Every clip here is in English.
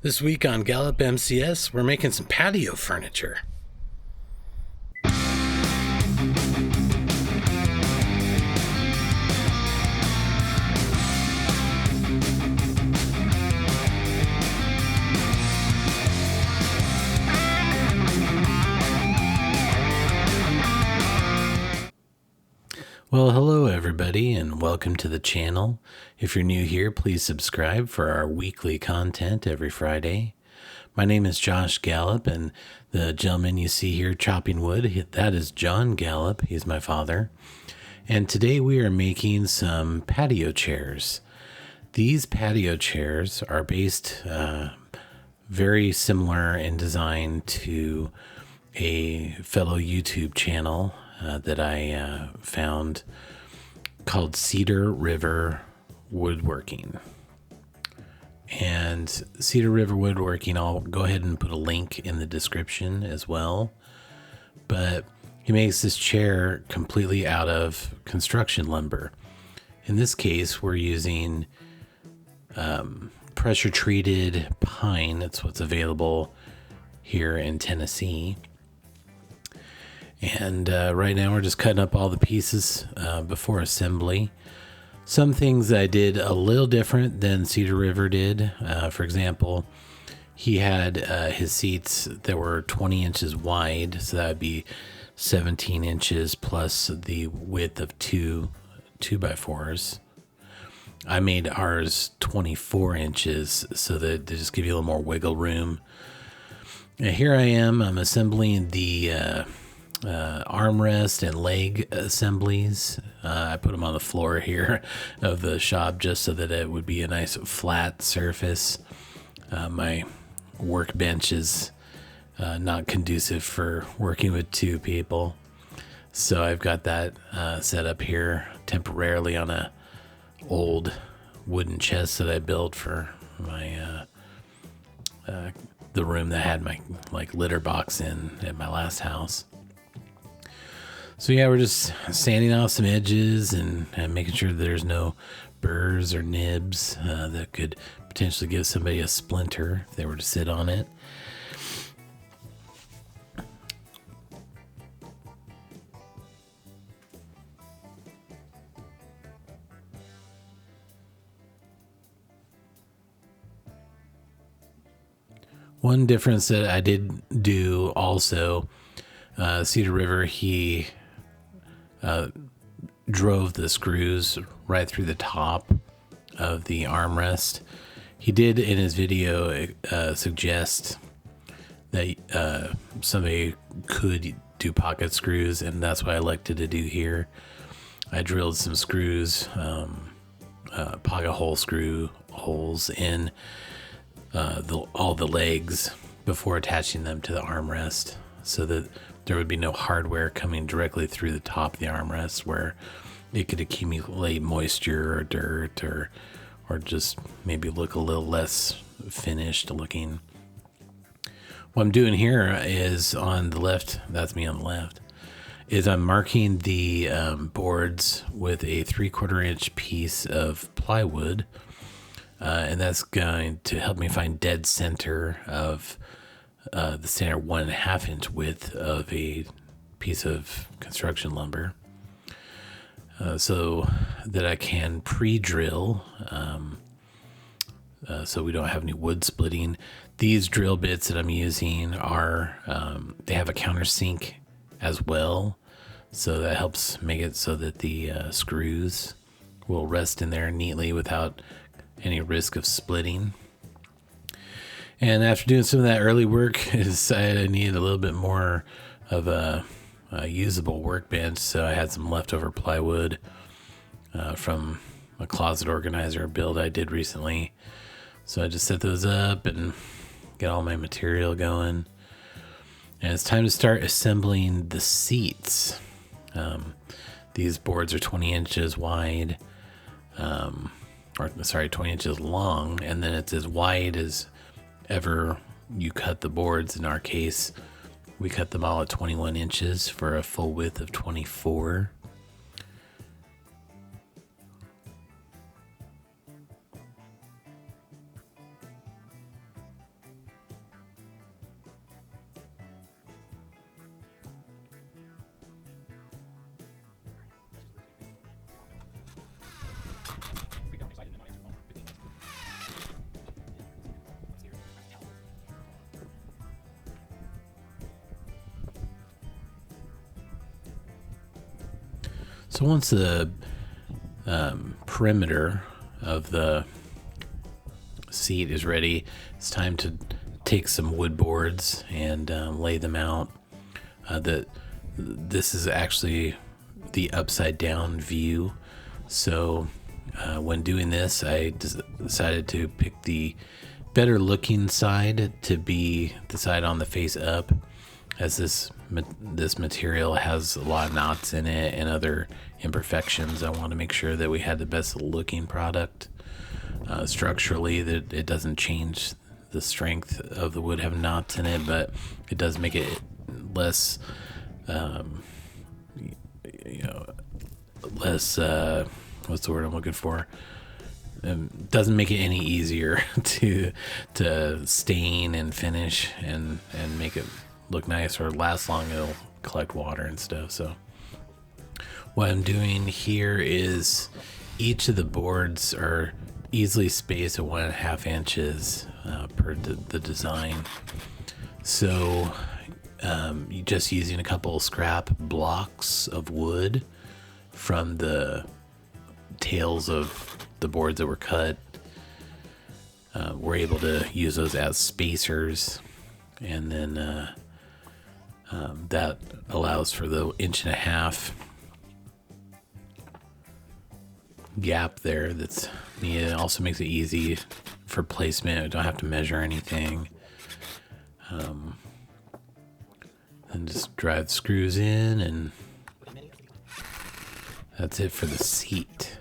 This week on Gallup MCS, we're making some patio furniture. Well, hello everybody, and welcome to the channel. If you're new here, please subscribe for our weekly content every Friday. My name is Josh Gallup, and the gentleman you see here chopping wood, that is John Gallup. He's my father. And today we are making some patio chairs. These patio chairs are based very similar in design to a fellow YouTube channel that I found called Cedar River Woodworking. And Cedar River Woodworking, I'll go ahead and put a link in the description as well. But he makes this chair completely out of construction lumber. In this case, we're using pressure treated pine. That's what's available here in Tennessee. And right now we're just cutting up all the pieces before assembly. Some things I did a little different than Cedar River did. For example, he had his seats that were 20 inches wide, so that would be 17 inches plus the width of two 2x4s. I made ours 24 inches so that they just give you a little more wiggle room. And here I'm assembling the armrest and leg assemblies. I put them on the floor here of the shop just so that it would be a nice flat surface. My workbench is not conducive for working with two people, so I've got that set up here temporarily on a old wooden chest that I built for my the room that had my litter box in at my last house. So yeah, we're just sanding off some edges and making sure there's no burrs or nibs that could potentially give somebody a splinter if they were to sit on it. One difference that I did do also, Cedar River, he drove the screws right through the top of the armrest. He did in his video suggest that somebody could do pocket screws, and that's what I elected to do here. I drilled some screws, pocket hole screw holes in all the legs before attaching them to the armrest, so that there would be no hardware coming directly through the top of the armrest where it could accumulate moisture or dirt or just maybe look a little less finished looking. What I'm doing here is on the left, that's me on the left, is I'm marking the boards with a 3/4 inch piece of plywood, and that's going to help me find dead center of the standard 1.5 inch width of a piece of construction lumber, so that I can pre-drill, so we don't have any wood splitting. These drill bits that I'm using are, they have a countersink as well, so that helps make it so that the screws will rest in there neatly without any risk of splitting. And after doing some of that early work, I decided I needed a little bit more of a usable workbench. So I had some leftover plywood from a closet organizer build I did recently. So I just set those up and get all my material going. And it's time to start assembling the seats. These boards are 20 inches wide, 20 inches long, and then it's as wide as ever you cut the boards. In our case, we cut them all at 21 inches for a full width of 24. So once the perimeter of the seat is ready, it's time to take some wood boards and lay them out. This is actually the upside down view. So when doing this, I decided to pick the better looking side to be the side on the face up, as this material has a lot of knots in it and other imperfections. I want to make sure that we had the best looking product structurally, that it doesn't change the strength of the wood having knots in it, but it does make it less what's the word I'm looking for? Doesn't make it any easier to stain and finish and make it look nice or last long. It'll collect water and stuff. So what I'm doing here is each of the boards are easily spaced at 1.5 inches per the design. So you just using a couple of scrap blocks of wood from the tails of the boards that were cut, we're able to use those as spacers, and then that allows for the 1.5 inch gap there that's needed. It also makes it easy for placement. I don't have to measure anything. And just drive the screws in, and that's it for the seat.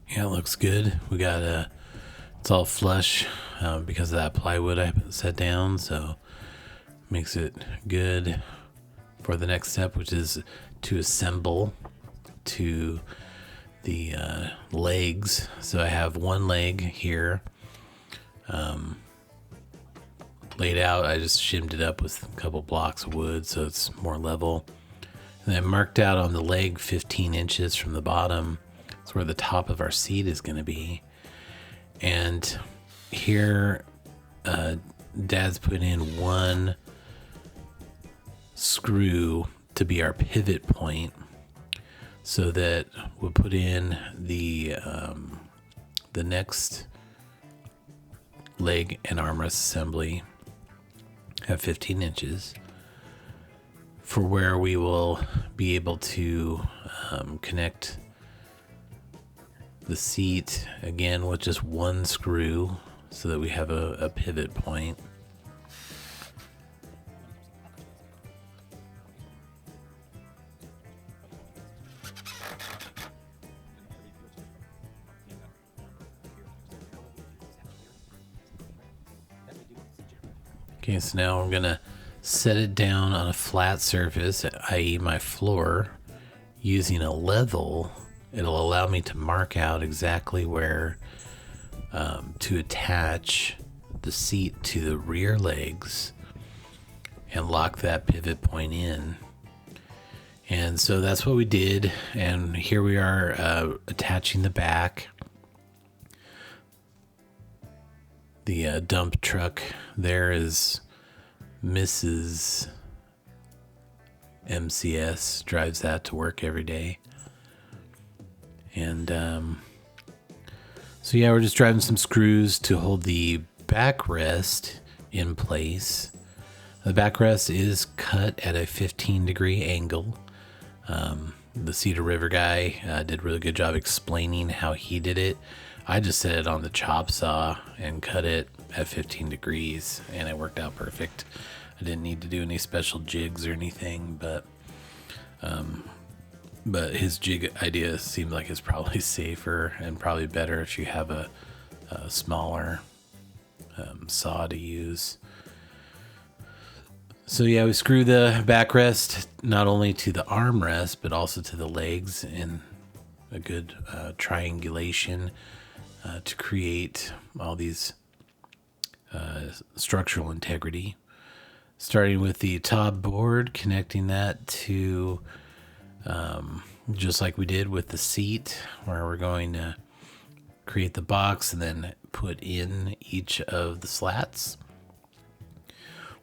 Yeah, it looks good. We got it's all flush because of that plywood I set down, so makes it good for the next step, which is to assemble to the legs. So I have one leg here laid out. I just shimmed it up with a couple blocks of wood so it's more level. And I marked out on the leg 15 inches from the bottom. That's where the top of our seat is going to be. And here Dad's put in one screw to be our pivot point, so that we'll put in the next leg and armrest assembly at 15 inches for where we will be able to connect the seat again with just one screw, so that we have a pivot point. Okay, so now I'm gonna set it down on a flat surface, i.e. my floor, using a level. It'll allow me to mark out exactly where to attach the seat to the rear legs and lock that pivot point in. And so that's what we did, and here we are attaching the back. The dump truck there is Mrs. MCS, drives that to work every day. And so yeah, we're just driving some screws to hold the backrest in place. The backrest is cut at a 15-degree angle. The Cedar River guy did a really good job explaining how he did it. I just set it on the chop saw and cut it at 15 degrees, and it worked out perfect. I didn't need to do any special jigs or anything, but his jig idea seemed like it's probably safer and probably better if you have a smaller saw to use. So yeah, we screw the backrest not only to the armrest but also to the legs in a good triangulation to create all these structural integrity. Starting with the top board, connecting that to just like we did with the seat, where we're going to create the box and then put in each of the slats.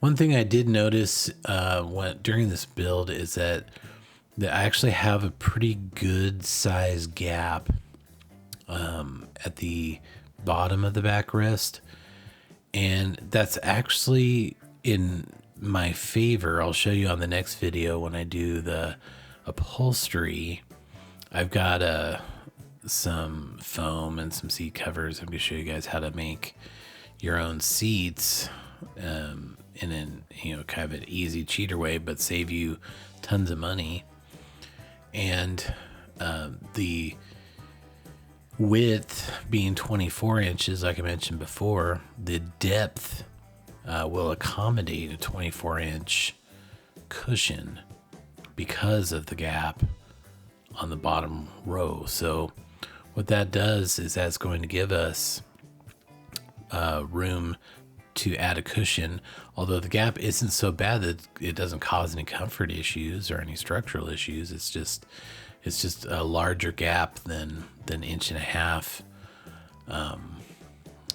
One thing I did notice during this build is that I actually have a pretty good size gap at the bottom of the backrest, and that's actually in my favor. I'll show you on the next video when I do the upholstery. I've got some foam and some seat covers. I'm going to show you guys how to make your own seats in an kind of an easy, cheater way, but save you tons of money. And the width being 24 inches, like I mentioned before, the depth will accommodate a 24-inch cushion because of the gap on the bottom row. So what that does is that's going to give us room to add a cushion, although the gap isn't so bad that it doesn't cause any comfort issues or any structural issues. It's just a larger gap than 1.5 inches.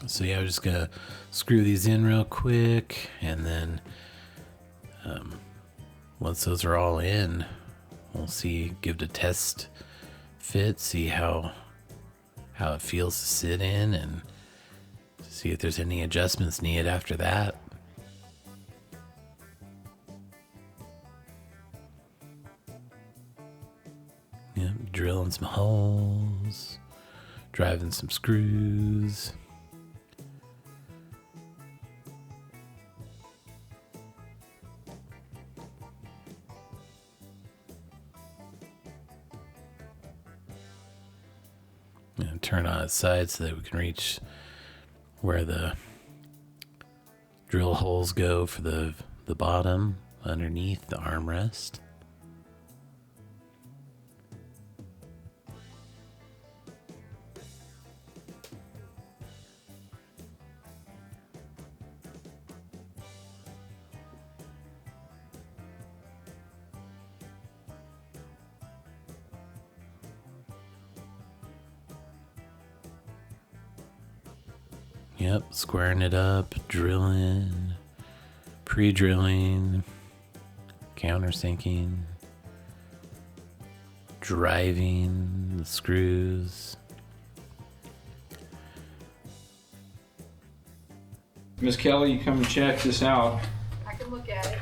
So yeah, I'm just gonna screw these in real quick, and then once those are all in, we'll give it a test fit, see how it feels to sit in, and see if there's any adjustments needed after that. Yeah, drilling some holes, driving some screws. And turn on its side so that we can reach where the drill holes go for the bottom underneath the armrest. Yep, squaring it up, drilling, pre-drilling, countersinking, driving the screws. Miss Kelly, you come and check this out. I can look at it.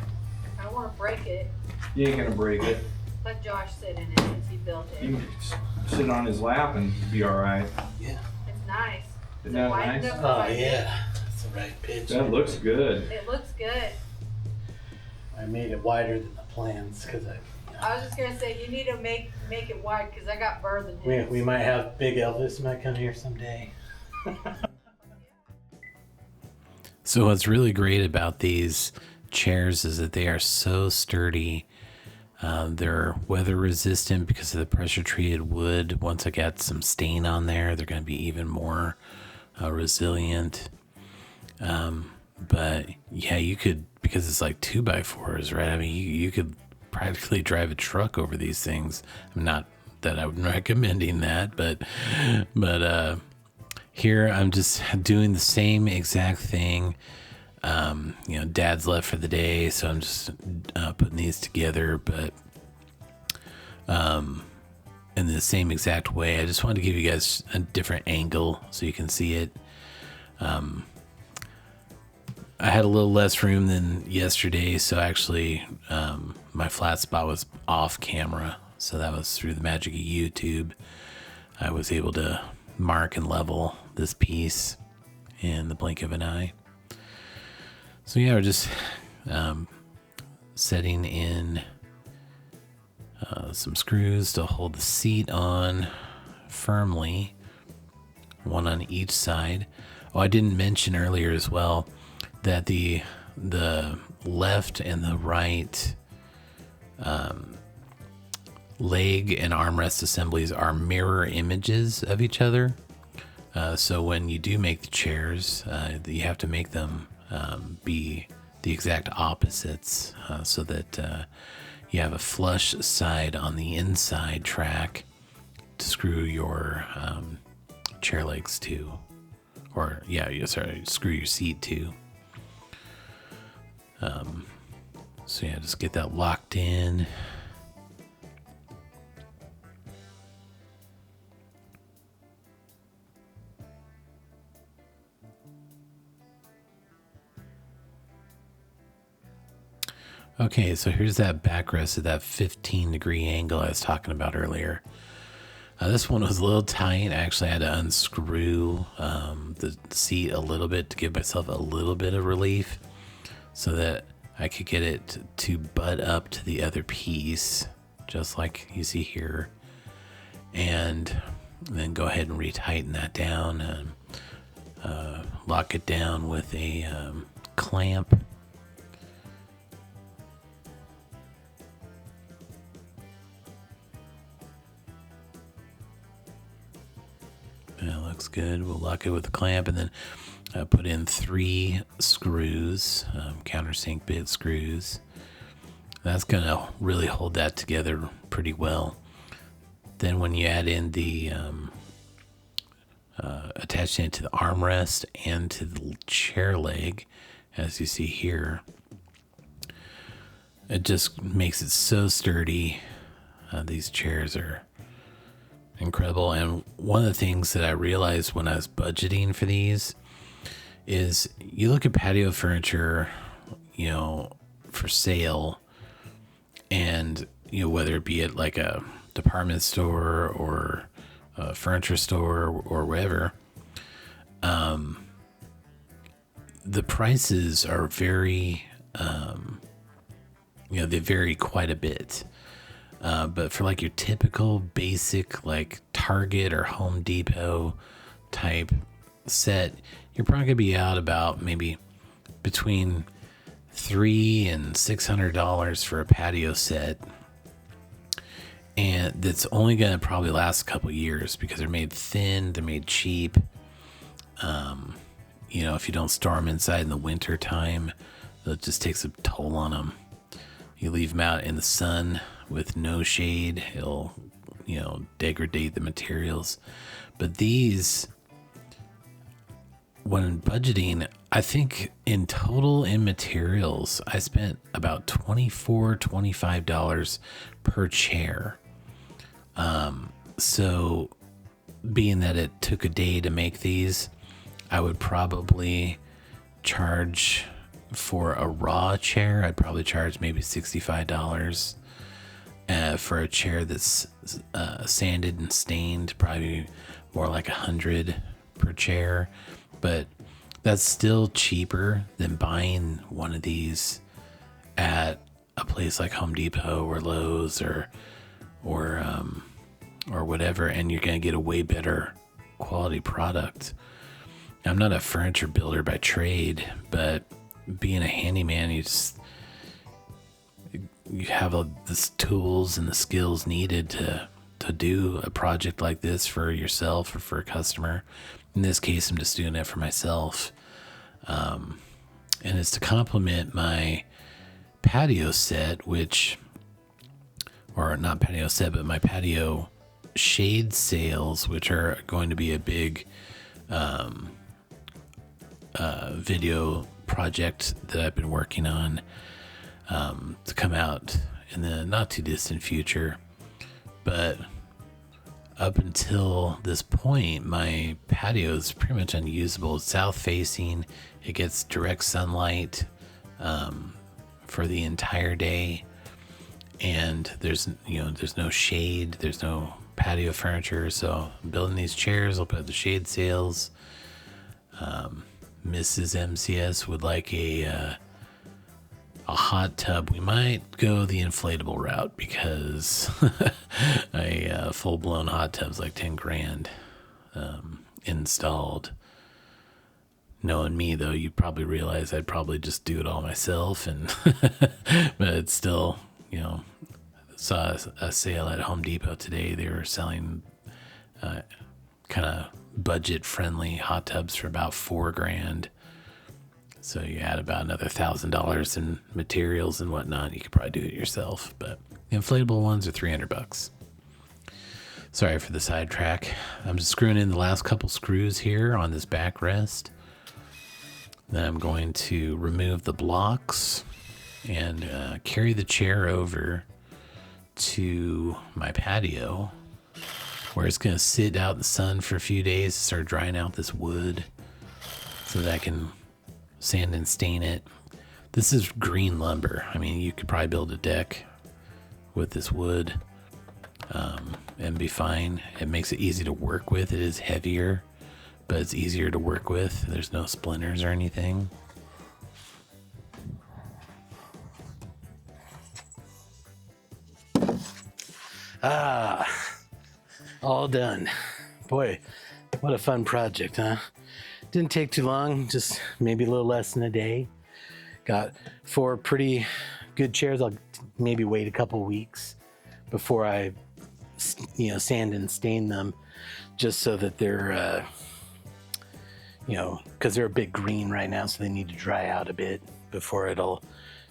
I don't want to break it. You ain't gonna break it. Let Josh sit in it since he built it. You can sit on his lap and be all right. Yeah. It's nice. Isn't that wide nice? enough Oh for you? yeah, that's the right pitch. That looks good. It looks good. I made it wider than the plans because I was just gonna say you need to make it wide because I got burthen hands. we might have Big Elvis might come here someday. So what's really great about these chairs is that they are so sturdy. They're weather resistant because of the pressure treated wood. Once I got some stain on there, they're going to be even more resilient. But yeah, you could, because it's like 2x4s, right? I mean, you could practically drive a truck over these things. Not that I'm recommending that, but here I'm just doing the same exact thing. Dad's left for the day, so I'm just putting these together, but in the same exact way. I just wanted to give you guys a different angle so you can see it. I had a little less room than yesterday, so actually my flat spot was off camera, so that was through the magic of YouTube. I was able to mark and level this piece in the blink of an eye. So yeah, we're just setting in some screws to hold the seat on firmly, one on each side. Oh, I didn't mention earlier as well that the left and the right leg and armrest assemblies are mirror images of each other. So when you do make the chairs, you have to make them be the exact opposites so that you have a flush side on the inside track to screw your chair legs to, or screw your seat to. So yeah, just get that locked in. Okay, so here's that backrest at that 15-degree angle I was talking about earlier. This one was a little tight. I actually had to unscrew the seat a little bit to give myself a little bit of relief so that I could get it to butt up to the other piece, just like you see here. And then go ahead and retighten that down and lock it down with a clamp. That looks good. We'll lock it with a clamp and then put in 3 screws, countersink bit screws. That's going to really hold that together pretty well. Then when you add in the attaching it to the armrest and to the chair leg, as you see here, it just makes it so sturdy. These chairs are incredible. And one of the things that I realized when I was budgeting for these is you look at patio furniture, you know, for sale, and you know, whether it be at like a department store or a furniture store or wherever, the prices are very you know, they vary quite a bit. But for like your typical basic like Target or Home Depot type set, you're probably gonna be out about maybe between $300 and $600 for a patio set, and that's only gonna probably last a couple years because they're made thin, they're made cheap. You know, if you don't store them inside in the winter time, it just takes a toll on them. You leave them out in the sun with no shade, it'll, you know, degrade the materials. But these, when budgeting, I think in total in materials, I spent about $24-25 per chair. So being that it took a day to make these, I would probably charge for a raw chair. I'd probably charge maybe $65. For a chair that's sanded and stained, probably more like $100 per chair. But that's still cheaper than buying one of these at a place like Home Depot or Lowe's or whatever, and you're gonna get a way better quality product. I'm not a furniture builder by trade, but being a handyman, you have the tools and the skills needed to do a project like this for yourself or for a customer. In this case, I'm just doing it for myself. And it's to complement my patio set, or not patio set, but my patio shade sails, which are going to be a big video project that I've been working on to come out in the not too distant future. But up until this point, my patio is pretty much unusable. It's south facing. It gets direct sunlight for the entire day, and there's no shade, there's no patio furniture. So I'm building these chairs. I'll put the shade sails. Mrs. MCS would like a hot tub. We might go the inflatable route because a full-blown hot tub's like 10 grand installed. Knowing me, though, you probably realize I'd probably just do it all myself, and but it's still, you know, saw a sale at Home Depot today. They were selling kind of budget-friendly hot tubs for about $4 grand. So you add about another $1,000 in materials and whatnot. You could probably do it yourself, but the inflatable ones are $300. Sorry for the sidetrack. I'm just screwing in the last couple screws here on this backrest. Then I'm going to remove the blocks and carry the chair over to my patio where it's going to sit out in the sun for a few days to start drying out this wood so that I can sand and stain it. This is green lumber. I mean, you could probably build a deck with this wood and be fine. It makes it easy to work with. It is heavier, but it's easier to work with. There's no splinters or anything. All done. Boy, what a fun project, huh? Didn't take too long, just maybe a little less than a day. Got 4 pretty good chairs. I'll maybe wait a couple weeks before I, sand and stain them, just so that they're, because they're a bit green right now, so they need to dry out a bit before it'll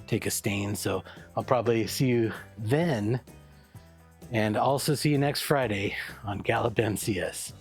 take a stain. So I'll probably see you then, and also see you next Friday on Gallup MCS.